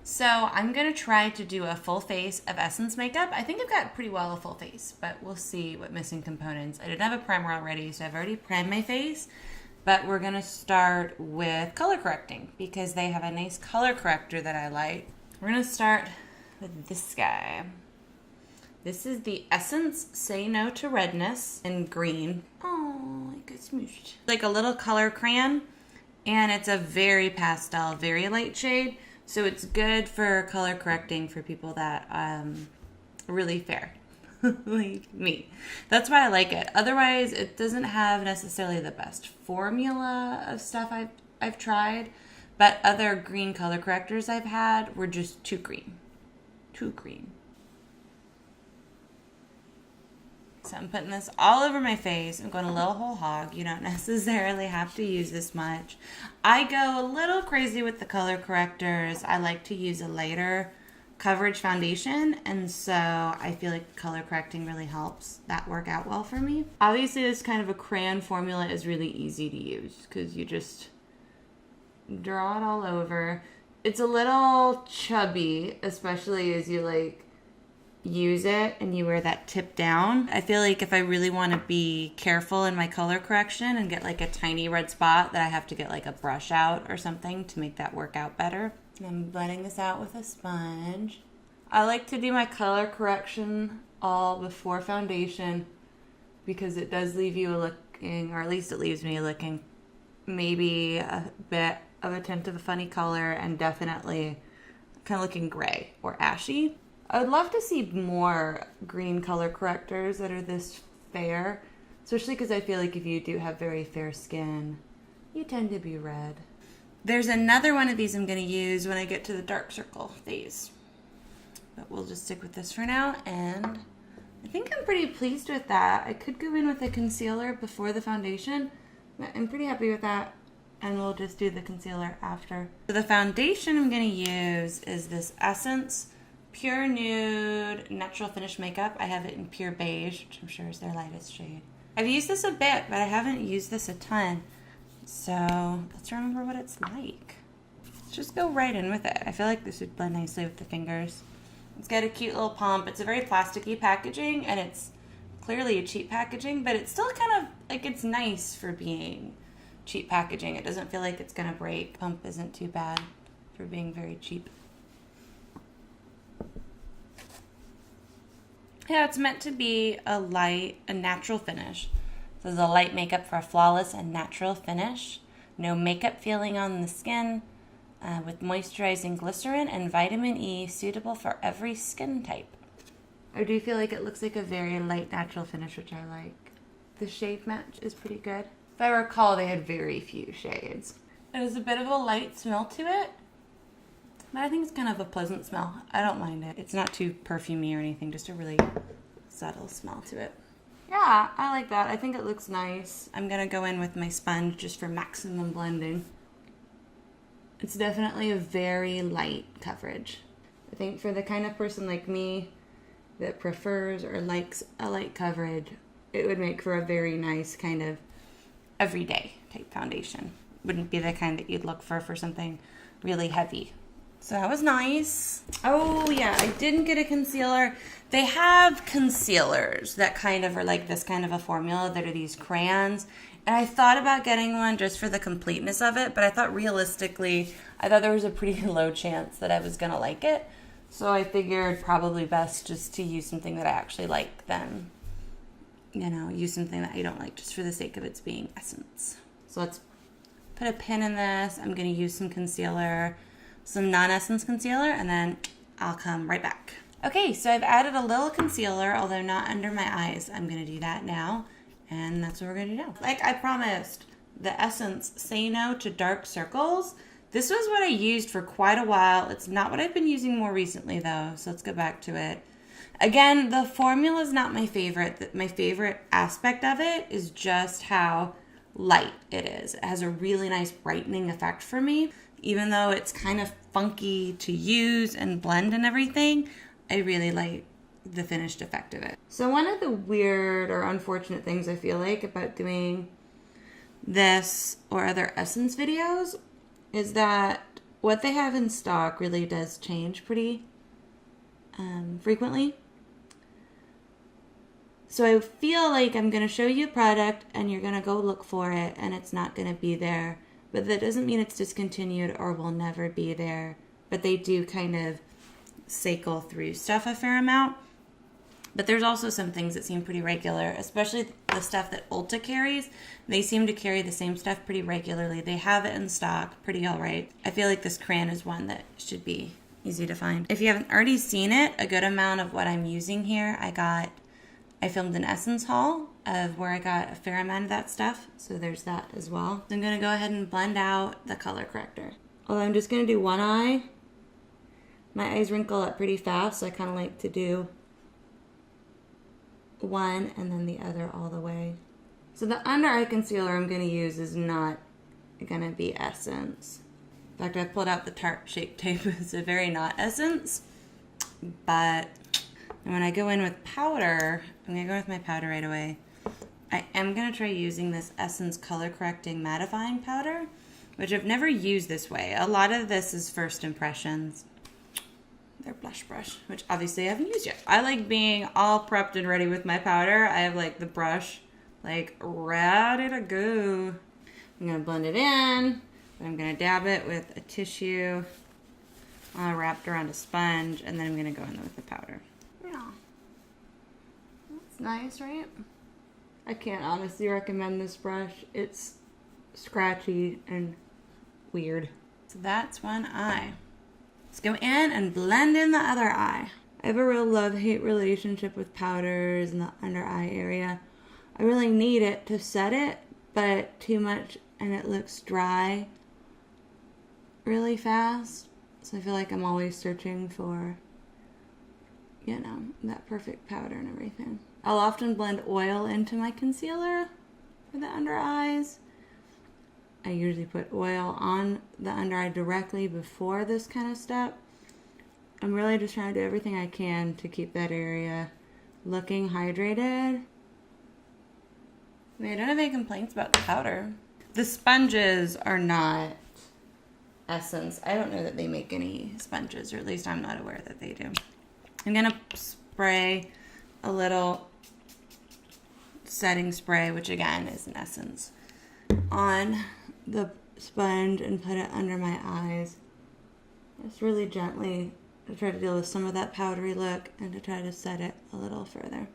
So I'm going to try to do a full face of Essence makeup. I think I've got pretty well a full face, but we'll see what missing components. I didn't have a primer already, so I've already primed my face. But we're going to start with color correcting because they have a nice color corrector that I like. We're going to start with this guy. This is the Essence Say No to Redness in green. Oh, it got smooshed. Like a little color crayon, and it's a very pastel, very light shade. So it's good for color correcting for people that are really fair, like me. That's why I like it. Otherwise, it doesn't have necessarily the best formula of stuff I've tried, but other green color correctors I've had were just too green. Too green. So I'm putting this all over my face. I'm going a little whole hog. You don't necessarily have to use this much. I go a little crazy with the color correctors. I like to use a lighter coverage foundation, and so I feel like color correcting really helps that work out well for me. Obviously, this kind of a crayon formula is really easy to use because you just draw it all over. It's a little chubby, especially as you like use it and you wear that tip down. I feel like if I really want to be careful in my color correction and get like a tiny red spot, that I have to get like a brush out or something to make that work out better. I'm blending this out with a sponge. I like to do my color correction all before foundation because it does leave you looking, or at least it leaves me looking maybe a bit of a tint of a funny color and definitely kind of looking gray or ashy. I would love to see more green color correctors that are this fair, especially because I feel like if you do have very fair skin, you tend to be red. There's another one of these I'm going to use when I get to the dark circle phase, but we'll just stick with this for now, and I think I'm pretty pleased with that. I could go in with a concealer before the foundation, but I'm pretty happy with that, and we'll just do the concealer after. So the foundation I'm going to use is this Essence Pure Nude Natural Finish Makeup. I have it in Pure Beige, which I'm sure is their lightest shade. I've used this a bit, but I haven't used this a ton. So let's remember what it's like. Let's just go right in with it. I feel like this would blend nicely with the fingers. It's got a cute little pump. It's a very plasticky packaging, and it's clearly a cheap packaging, but it's still kind of like, it's nice for being cheap packaging. It doesn't feel like it's gonna break. Pump isn't too bad for being very cheap. Yeah, it's meant to be a natural finish. This is a light makeup for a flawless and natural finish. No makeup feeling on the skin, with moisturizing glycerin and vitamin E, suitable for every skin type. I do feel like it looks like a very light natural finish, which I like. The shade match is pretty good. If I recall, they had very few shades. There's a bit of a light smell to it, but I think it's kind of a pleasant smell. I don't mind it. It's not too perfumey or anything, just a really subtle smell to it. Yeah, I like that. I think it looks nice. I'm gonna go in with my sponge just for maximum blending. It's definitely a very light coverage. I think for the kind of person like me that prefers or likes a light coverage, it would make for a very nice kind of everyday type foundation. Wouldn't be the kind that you'd look for something really heavy. So that was nice. Oh yeah, I didn't get a concealer. They have concealers that kind of are like this kind of a formula that are these crayons. And I thought about getting one just for the completeness of it, but I thought realistically, I thought there was a pretty low chance that I was gonna like it. So I figured probably best just to use something that I actually like than, you know, use something that I don't like just for the sake of its being Essence. So let's put a pin in this. I'm gonna use some concealer, some non-Essence concealer, and then I'll come right back. Okay, so I've added a little concealer, although not under my eyes. I'm gonna do that now, and that's what we're gonna do now. Like I promised, the Essence Say No to Dark Circles. This was what I used for quite a while. It's not what I've been using more recently though, so let's go back to it. Again, the formula is not my favorite. My favorite aspect of it is just how light it is. It has a really nice brightening effect for me. Even though it's kind of funky to use and blend and everything, I really like the finished effect of it. So one of the weird or unfortunate things I feel like about doing this or other Essence videos is that what they have in stock really does change pretty frequently. So I feel like I'm going to show you a product and you're going to go look for it and it's not going to be there. But that doesn't mean it's discontinued or will never be there. But they do kind of cycle through stuff a fair amount. But there's also some things that seem pretty regular, especially the stuff that Ulta carries. They seem to carry the same stuff pretty regularly. They have it in stock pretty all right. I feel like this crayon is one that should be easy to find. If you haven't already seen it, a good amount of what I'm using here, I filmed an Essence haul of where I got a fair amount of that stuff. So there's that as well. So I'm going to go ahead and blend out the color corrector. Although I'm just going to do one eye. My eyes wrinkle up pretty fast, so I kind of like to do one and then the other all the way. So the under eye concealer I'm going to use is not going to be Essence. In fact, I pulled out the Tarte Shape Tape. It's a very not Essence. But when I go in with powder, I'm going to go with my powder right away. I am going to try using this Essence Color Correcting Mattifying Powder, which I've never used this way. A lot of this is first impressions. Their blush brush, which obviously I haven't used yet. I like being all prepped and ready with my powder. I have like the brush like ready to go. I'm gonna blend it in, then I'm gonna dab it with a tissue wrapped around a sponge, and then I'm gonna go in with the powder. Yeah, that's nice, right? I can't honestly recommend this brush. It's scratchy and weird. So that's one eye. Let's go in and blend in the other eye. I have a real love-hate relationship with powders in the under eye area. I really need it to set it, but too much and it looks dry really fast. So I feel like I'm always searching for, you know, that perfect powder and everything. I'll often blend oil into my concealer for the under eyes. I usually put oil on the under eye directly before this kind of step. I'm really just trying to do everything I can to keep that area looking hydrated. I mean, I don't have any complaints about the powder. The sponges are not Essence. I don't know that they make any sponges, or at least I'm not aware that they do. I'm gonna spray a little setting spray, which again is an Essence, on the sponge and put it under my eyes. Just really gently to try to deal with some of that powdery look and to try to set it a little further.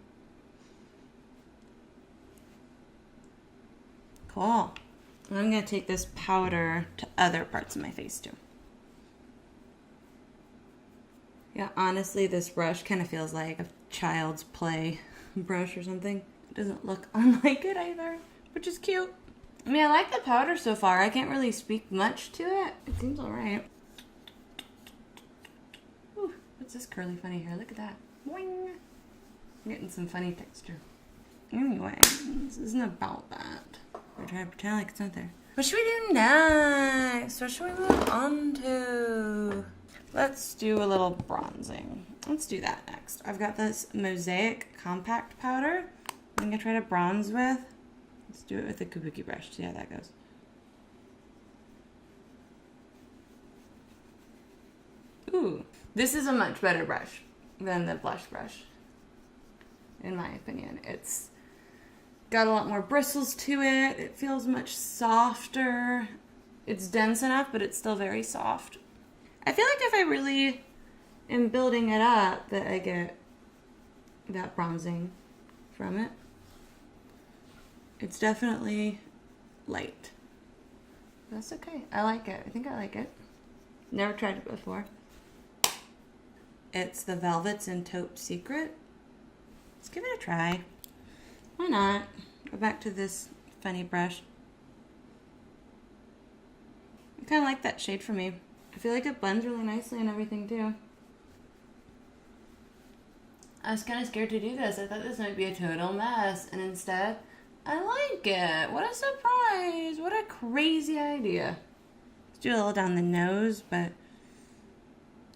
Cool. I'm going to take this powder to other parts of my face too. Yeah, honestly, this brush kind of feels like a child's play brush or something. It doesn't look unlike it either, which is cute. I mean, I like the powder so far. I can't really speak much to it. It seems alright. What's this curly funny hair? Look at that. Boing. I'm getting some funny texture. Anyway, this isn't about that. We're trying to pretend like it's not there. What should we do next? What should we move on to? Let's do a little bronzing. Let's do that next. I've got this Mosaic compact powder I'm going to try to bronze with. Let's do it with the Kabuki brush. See how that goes. Ooh, this is a much better brush than the blush brush, in my opinion. It's got a lot more bristles to it. It feels much softer. It's dense enough, but it's still very soft. I feel like if I really am building it up, that I get that bronzing from it. It's definitely light. That's okay. I like it. I think I like it. Never tried it before. It's the Velvets and Taupe Secret. Let's give it a try. Why not? Go back to this funny brush. I kind of like that shade for me. I feel like it blends really nicely and everything too. I was kind of scared to do this. I thought this might be a total mess, and instead, I like it. What a surprise. What a crazy idea. Let's do a little down the nose, but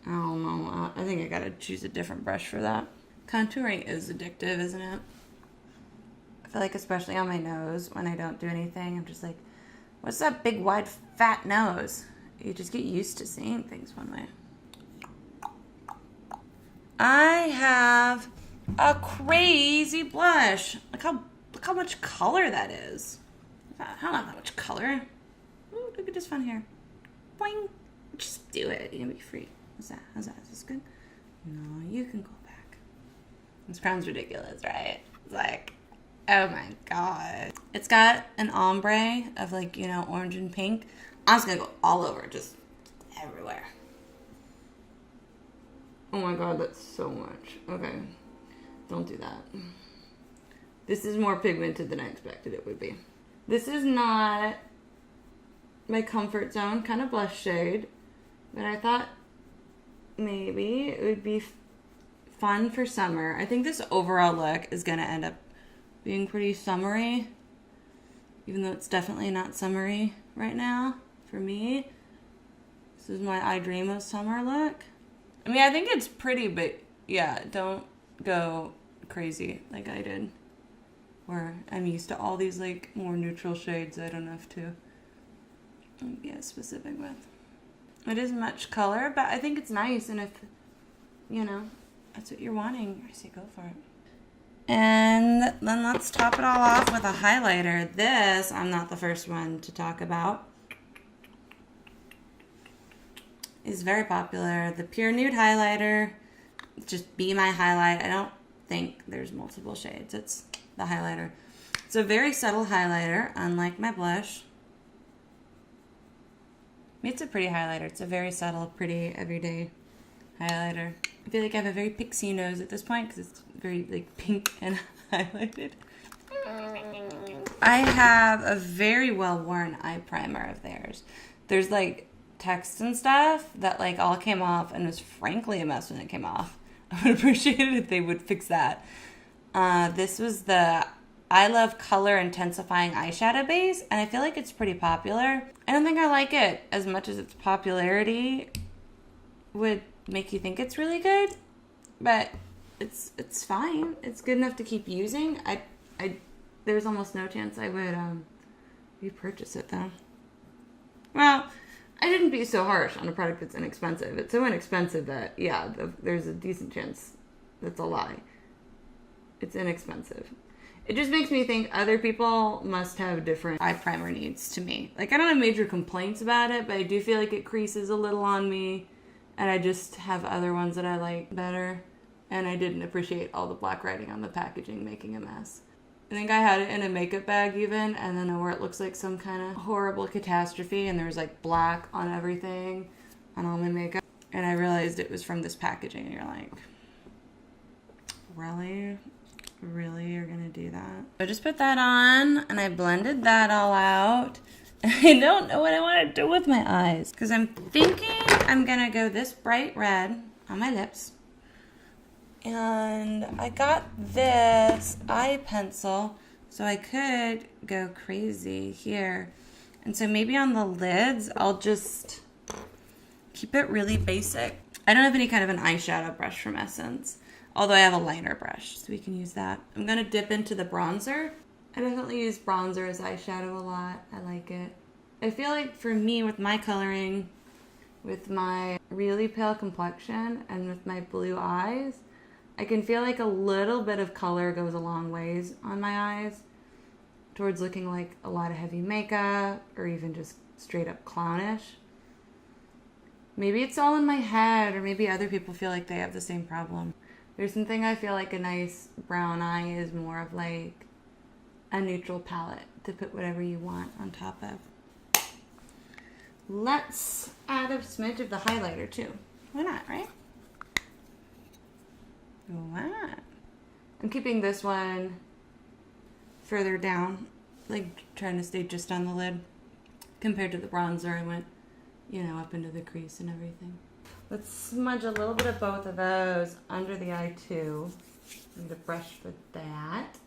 I don't know. I think I gotta choose a different brush for that. Contouring is addictive, isn't it? I feel like especially on my nose, when I don't do anything, I'm just like, what's that big, wide, fat nose? you just get used to seeing things one way. I have a crazy blush. Look how much color that is. I don't have that much color. Ooh, look at this fun hair. Boing. Just do it. You're gonna be free. How's that? Is this good? No, you can go back. This crown's ridiculous, right? It's like, oh my god. It's got an ombre of like, you know, orange and pink. I'm just gonna go all over, just everywhere. Oh my god, that's so much. Okay, don't do that. This is more pigmented than I expected it would be. This is not my comfort zone kind of blush shade, but I thought maybe it would be fun for summer. I think this overall look is gonna end up being pretty summery, even though it's definitely not summery right now for me. This is my I Dream of Summer look. I mean, I think it's pretty, but yeah, don't go crazy like I did, where I'm used to all these like more neutral shades I don't have to get specific with. It is much color, but I think it's nice, and if, you know, that's what you're wanting, I say go for it. And then let's top it all off with a highlighter. This, I'm not the first one to talk about, is very popular. The Pure Nude highlighter. Just be my highlight. I don't think there's multiple shades. It's the highlighter. It's a very subtle highlighter, unlike my blush. It's a pretty highlighter. It's a very subtle, pretty, everyday highlighter. I feel like I have a very pixie nose at this point because it's very like pink and highlighted. I have a very well-worn eye primer of theirs. There's like text and stuff that like all came off and was frankly a mess when it came off. I would appreciate it if they would fix that. This was the I Love Color Intensifying Eyeshadow Base, and I feel like it's pretty popular. I don't think I like it as much as its popularity would make you think it's really good, but it's fine. It's good enough to keep using. There's almost no chance I would repurchase it though. Well, I didn't be so harsh on a product that's inexpensive. It's so inexpensive that, yeah, there's a decent chance that's a lie. It's inexpensive. It just makes me think other people must have different eye primer needs to me. Like, I don't have major complaints about it, but I do feel like it creases a little on me, and I just have other ones that I like better. And I didn't appreciate all the black writing on the packaging making a mess. I think I had it in a makeup bag even, and then where it looks like some kind of horrible catastrophe, and there's like black on everything, on all my makeup. And I realized it was from this packaging, and you're like, really? Really, you're gonna do that? I just put that on, and I blended that all out. I don't know what I want to do with my eyes, because I'm thinking I'm gonna go this bright red on my lips. And I got this eye pencil, so I could go crazy here. And so maybe on the lids, I'll just keep it really basic. I don't have any kind of an eyeshadow brush from Essence, although I have a liner brush, so we can use that. I'm gonna dip into the bronzer. I definitely use bronzer as eyeshadow a lot. I like it. I feel like for me, with my coloring, with my really pale complexion, and with my blue eyes, I can feel like a little bit of color goes a long ways on my eyes towards looking like a lot of heavy makeup or even just straight up clownish. Maybe it's all in my head, or maybe other people feel like they have the same problem. There's something I feel like a nice brown eye is more of like a neutral palette to put whatever you want on top of. Let's add a smidge of the highlighter too. Why not, right? Wow. I'm keeping this one further down, like trying to stay just on the lid. Compared to the bronzer, I went, you know, up into the crease and everything. Let's smudge a little bit of both of those under the eye too. I need a brush for that.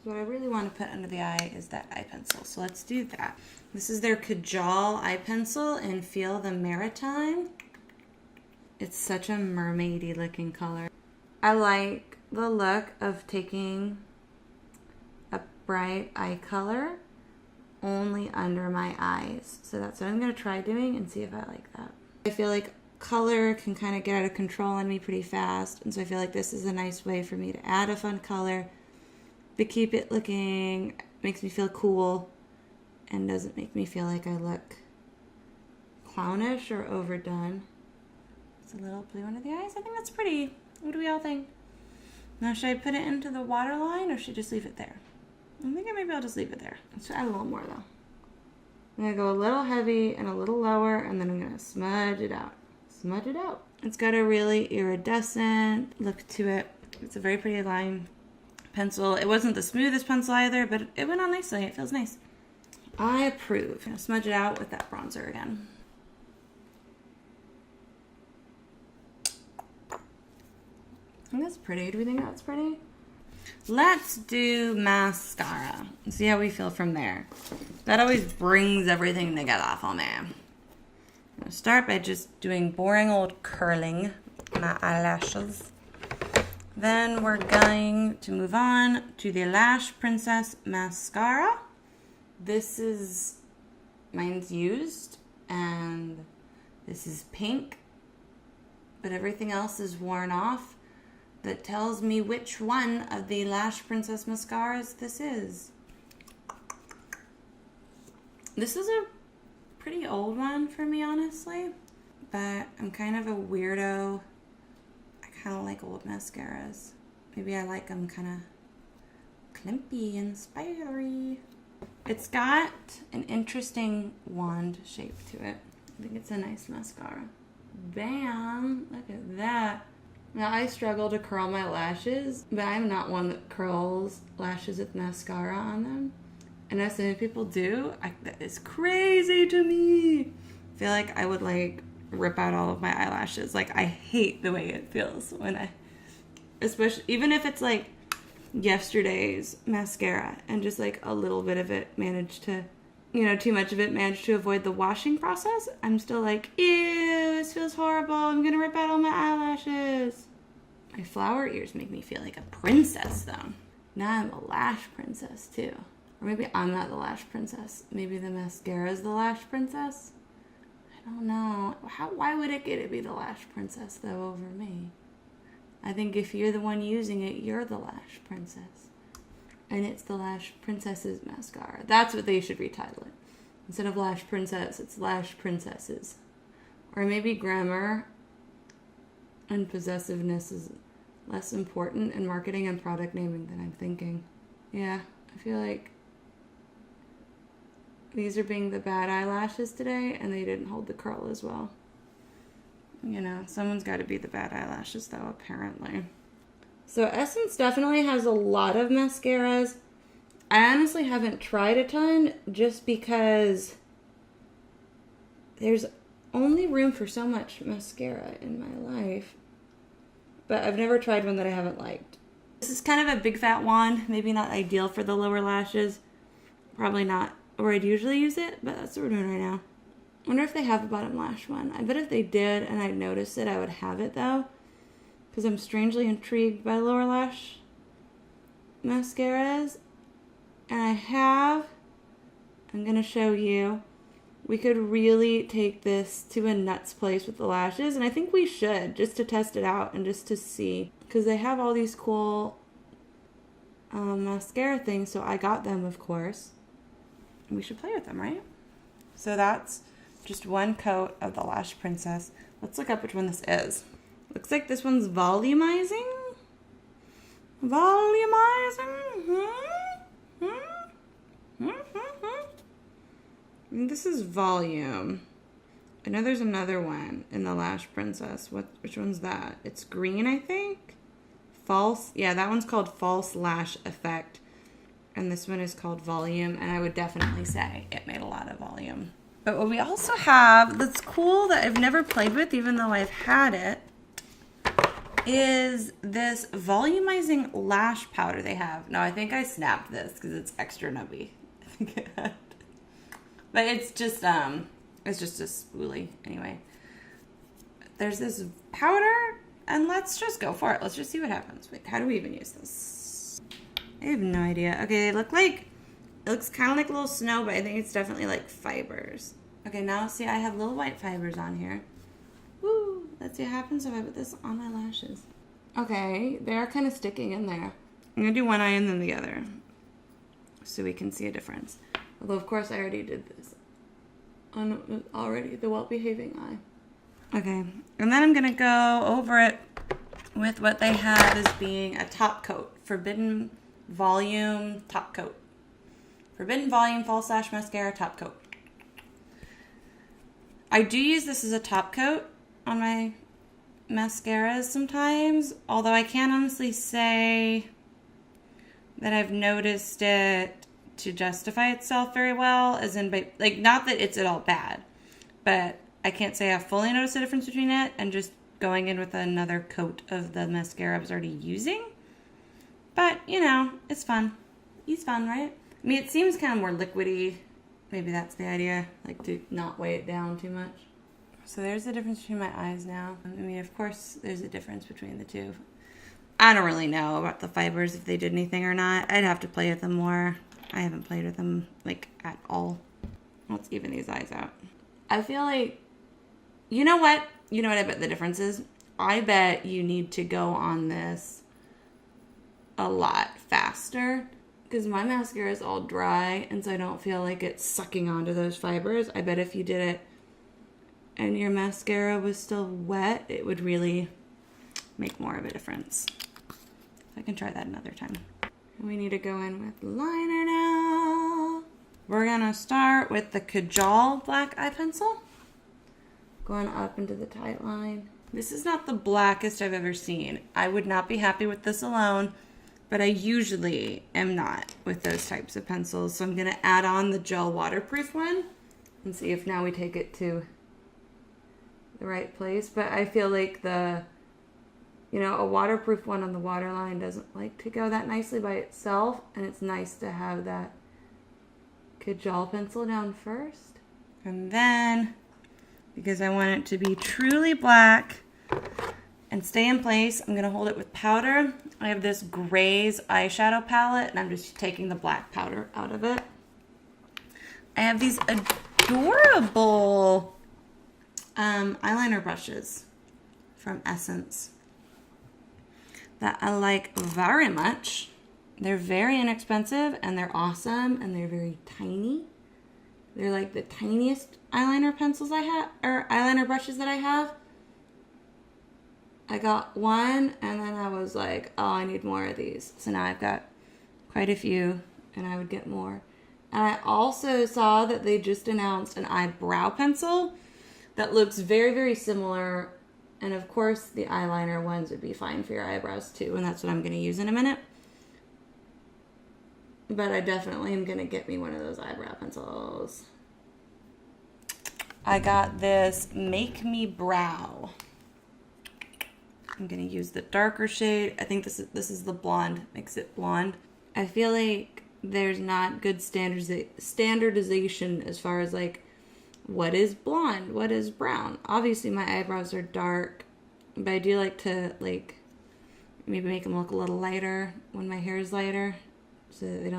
What I really want to put under the eye is that eye pencil, so let's do that. This is their Kajal eye pencil in Feel the Maritime. It's such a mermaidy looking color. I like the look of taking a bright eye color only under my eyes. So that's what I'm going to try doing and see if I like that. I feel like color can kind of get out of control on me pretty fast. And so I feel like this is a nice way for me to add a fun color, but keep it looking, makes me feel cool and doesn't make me feel like I look clownish or overdone. It's a little blue under the eyes. I think that's pretty. What do we all think? Now, should I put it into the waterline or should I just leave it there? I think maybe I'll just leave it there. Let's add a little more though. I'm going to go a little heavy and a little lower, and then I'm going to smudge it out. Smudge it out. It's got a really iridescent look to it. It's a very pretty line pencil. It wasn't the smoothest pencil either, but it went on nicely. It feels nice. I approve. I'm going to smudge it out with that bronzer again. I think that's pretty. Do we think that's pretty? Let's do mascara and see how we feel from there. That always brings everything together for me. I'm going to start by just doing boring old curling my eyelashes. Then we're going to move on to the Lash Princess Mascara. This is, mine's used, and this is pink, but everything else is worn off. That tells me which one of the Lash Princess mascaras this is. This is a pretty old one for me, honestly, but I'm kind of a weirdo. I kind of like old mascaras. Maybe I like them kind of climpy and spidery. It's got an interesting wand shape to it. I think it's a nice mascara. Bam! Look at that. Now, I struggle to curl my lashes, but I'm not one that curls lashes with mascara on them. And as many people do, that is crazy to me. I feel like I would like rip out all of my eyelashes. Like, I hate the way it feels when especially, even if it's like yesterday's mascara and just like a little bit of it managed to, too much of it managed to avoid the washing process, I'm still like, ew, this feels horrible. I'm gonna rip out all my eyelashes. My flower ears make me feel like a princess, though. Now I'm a lash princess, too. Or maybe I'm not the lash princess. Maybe the mascara is the lash princess? I don't know. Why would it get to be the lash princess, though, over me? I think if you're the one using it, you're the lash princess. And it's the Lash Princess's mascara. That's what they should retitle it. Instead of Lash Princess, it's Lash Princesses. Or maybe grammar and possessiveness is less important in marketing and product naming than I'm thinking. Yeah, I feel like these are being the bad eyelashes today, and they didn't hold the curl as well. Someone's got to be the bad eyelashes, though, apparently. So Essence definitely has a lot of mascaras. I honestly haven't tried a ton just because there's only room for so much mascara in my life. But I've never tried one that I haven't liked. This is kind of a big fat wand. Maybe not ideal for the lower lashes. Probably not where I'd usually use it, but that's what we're doing right now. I wonder if they have a bottom lash one. I bet if they did and I'd noticed it, I would have it though. Because I'm strangely intrigued by lower lash mascaras. And I'm going to show you. We could really take this to a nuts place with the lashes. And I think we should, just to test it out and just to see. Because they have all these cool mascara things. So I got them, of course. And we should play with them, right? So that's just one coat of the Lash Princess. Let's look up which one this is. Looks like this one's volumizing. Volumizing. I think this is volume. I know there's another one in the Lash Princess. Which one's that? It's green, I think. False. Yeah, that one's called False Lash Effect. And this one is called Volume. And I would definitely say it made a lot of volume. But what we also have that's cool that I've never played with, even though I've had it, is this volumizing lash powder they have. No, I think I snapped this because it's extra nubby. I think it had. But it's just a spoolie anyway. There's this powder, and let's just go for it. Let's just see what happens. Wait, how do we even use this? I have no idea. Okay, they look like It looks kind of like a little snow, but I think it's definitely like fibers. Okay, now see, I have little white fibers on here. Woo! Let's see what happens if I put this on my lashes. Okay, they are kind of sticking in there. I'm gonna do one eye and then the other, so we can see a difference. Although, of course, I already did this on already the well-behaving eye. Okay, and then I'm gonna go over it with what they have as being a top coat, Forbidden Volume top coat. Forbidden Volume False Lash Mascara top coat. I do use this as a top coat on my mascaras sometimes, although I can't honestly say that I've noticed it to justify itself very well, as in, like, not that it's at all bad, but I can't say I've fully noticed the difference between it and just going in with another coat of the mascara I was already using. But, you know, it's fun. It's fun, right? I mean, it seems kind of more liquidy. Maybe that's the idea, like to not weigh it down too much. So there's the difference between my eyes now. I mean, of course, there's a difference between the two. I don't really know about the fibers, if they did anything or not. I'd have to play with them more. I haven't played with them, like, at all. Let's even these eyes out. I feel like, you know what? You know what I bet the difference is? I bet you need to go on this a lot faster, because my mascara is all dry, and so I don't feel like it's sucking onto those fibers. I bet if you did it and your mascara was still wet, it would really make more of a difference. I can try that another time. We need to go in with liner now. We're gonna start with the Kajal black eye pencil, going up into the tight line. This is not the blackest I've ever seen. I would not be happy with this alone, but I usually am not with those types of pencils. So I'm gonna add on the gel waterproof one and see if now we take it to the right place. But I feel like the, you know, a waterproof one on the waterline doesn't like to go that nicely by itself, and it's nice to have that Kajal pencil down first. And then, because I want it to be truly black and stay in place, I'm gonna hold it with powder. I have this Grays eyeshadow palette, and I'm just taking the black powder out of it. I have these adorable eyeliner brushes from Essence that I like very much. They're very inexpensive, and they're awesome, and they're very tiny. They're like the tiniest eyeliner pencils I have, or eyeliner brushes that I have. I got one, and then I was like, oh, I need more of these. So now I've got quite a few, and I would get more. And I also saw that they just announced an eyebrow pencil that looks very, very similar. And of course, the eyeliner ones would be fine for your eyebrows too, and that's what I'm going to use in a minute. But I definitely am going to get me one of those eyebrow pencils. I got this Make Me Brow. I'm going to use the darker shade. I think this is the blonde. Makes it blonde. I feel like there's not good standardization as far as like what is blonde, what is brown. Obviously my eyebrows are dark, but I do like to like maybe make them look a little lighter when my hair is lighter, so that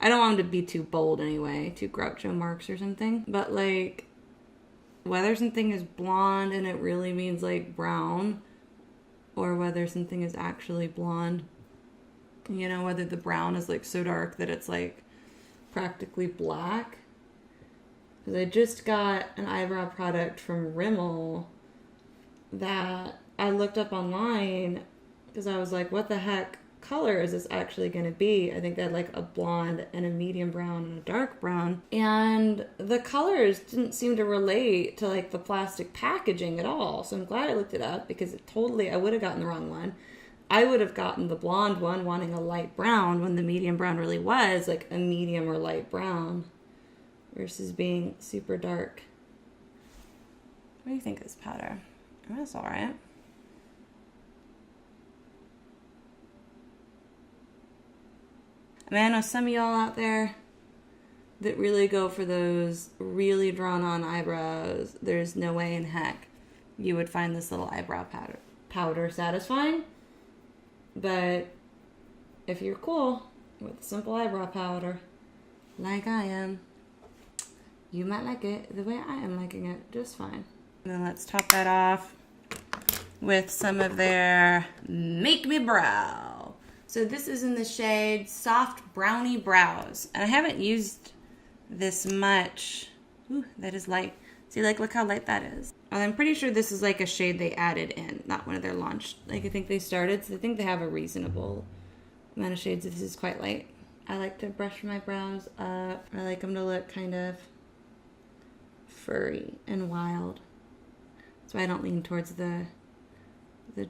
I don't want them to be too bold anyway, too Groucho Marx or something. But like whether something is blonde and it really means like brown, or whether something is actually blonde, you know, whether the brown is like so dark that it's like practically black. Because I just got an eyebrow product from Rimmel that I looked up online because I was like, what the heck color is this actually going to be? I think they had like a blonde and a medium brown and a dark brown. And the colors didn't seem to relate to like the plastic packaging at all. So I'm glad I looked it up, because it totally, I would have gotten the wrong one. I would have gotten the blonde one wanting a light brown when the medium brown really was like a medium or light brown, versus being super dark. What do you think of this powder? Oh, that's all right. I mean, I know some of y'all out there that really go for those really drawn-on eyebrows. There's no way in heck you would find this little eyebrow powder satisfying. But if you're cool with simple eyebrow powder, like I am. You might like it the way I am liking it just fine. And then let's top that off with some of their Make Me Brow. So this is in the shade Soft Brownie Brows. And I haven't used this much. Ooh, that is light. See, like, look how light that is. And I'm pretty sure this is like a shade they added in, not one of their launch. Like, I think they started, so I think they have a reasonable amount of shades. This is quite light. I like to brush my brows up. I like them to look kind of furry and wild. That's why I don't lean towards the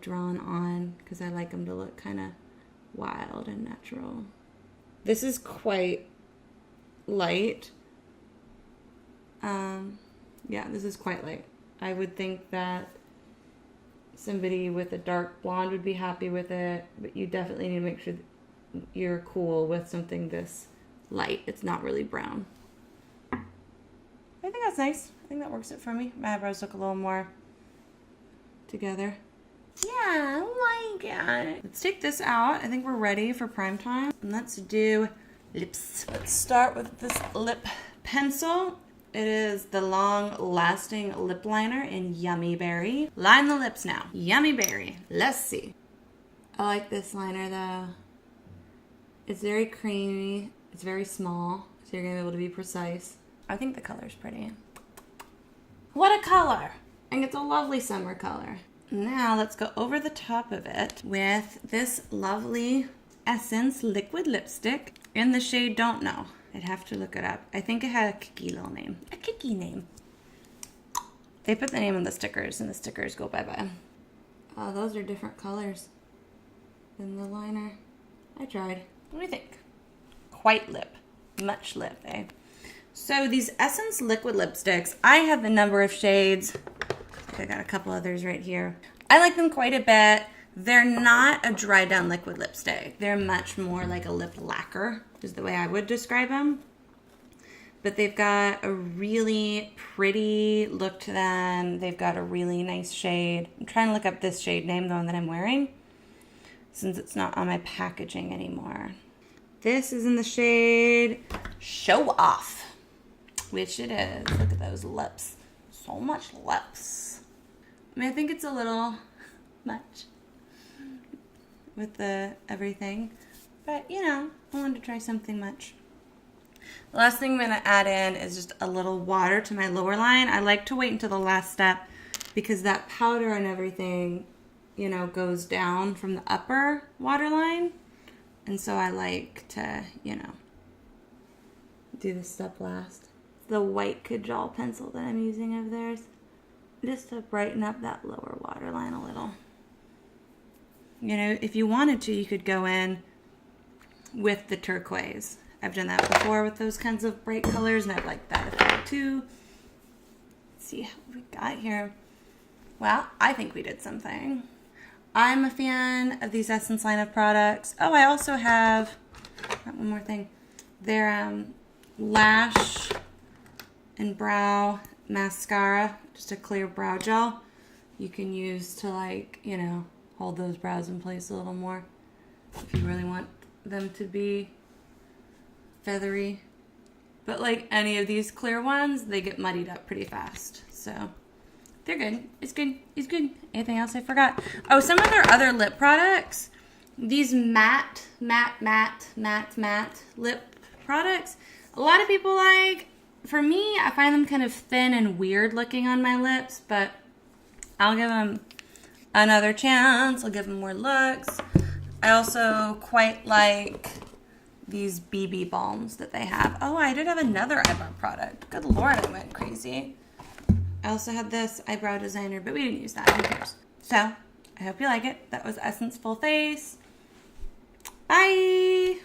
drawn on, because I like them to look kind of wild and natural. This is quite light. Yeah, this is quite light. I would think that somebody with a dark blonde would be happy with it, but you definitely need to make sure that you're cool with something this light. It's not really brown. I think that's nice. I think that works it for me. My eyebrows look a little more together. Yeah, I like it. Let's take this out. I think we're ready for prime time. And let's do lips. Let's start with this lip pencil. It is the Long Lasting Lip Liner in Yummy Berry. Line the lips now. Yummy Berry. Let's see. I like this liner though. It's very creamy. It's very small, so you're gonna be able to be precise. I think the color's pretty. What a color! I think it's a lovely summer color. Now let's go over the top of it with this lovely Essence liquid lipstick in the shade Don't Know. I'd have to look it up. I think it had a kicky little name. A kicky name. They put the name on the stickers and the stickers go bye-bye. Oh, those are different colors than the liner. I tried. What do you think? Quite lip. Much lip, eh? So these Essence liquid lipsticks, I have a number of shades. I got a couple others right here. I like them quite a bit. They're not a dry down liquid lipstick. They're much more like a lip lacquer, is the way I would describe them. But they've got a really pretty look to them. They've got a really nice shade. I'm trying to look up this shade name, the one that I'm wearing, since it's not on my packaging anymore. This is in the shade Show Off, which it is. Look at those lips. So much lips. I mean, I think it's a little much with the everything, but you know, I wanted to try something much. The last thing I'm going to add in is just a little water to my lower line. I like to wait until the last step because that powder and everything, you know, goes down from the upper waterline. And so I like to, you know, do this step last. The white Kajal pencil that I'm using of theirs, just to brighten up that lower waterline a little. You know, if you wanted to, you could go in with the turquoise. I've done that before with those kinds of bright colors, and I've liked that effect too. Let's see what we got here. Well, I think we did something. I'm a fan of these Essence line of products. Oh, I also have one more thing. Their Lash and Brow Mascara, just a clear brow gel. You can use to, like, you know, hold those brows in place a little more if you really want them to be feathery. But like any of these clear ones, they get muddied up pretty fast. So they're good. It's good. It's good. Anything else I forgot? Oh, some of their other lip products. These matte lip products. A lot of people like. For me, I find them kind of thin and weird looking on my lips, but I'll give them another chance. I'll give them more looks. I also quite like these BB balms that they have. Oh, I did have another eyebrow product. Good Lord, I went crazy. I also had this eyebrow designer, but we didn't use that. Who cares? So, I hope you like it. That was Essence Full Face. Bye!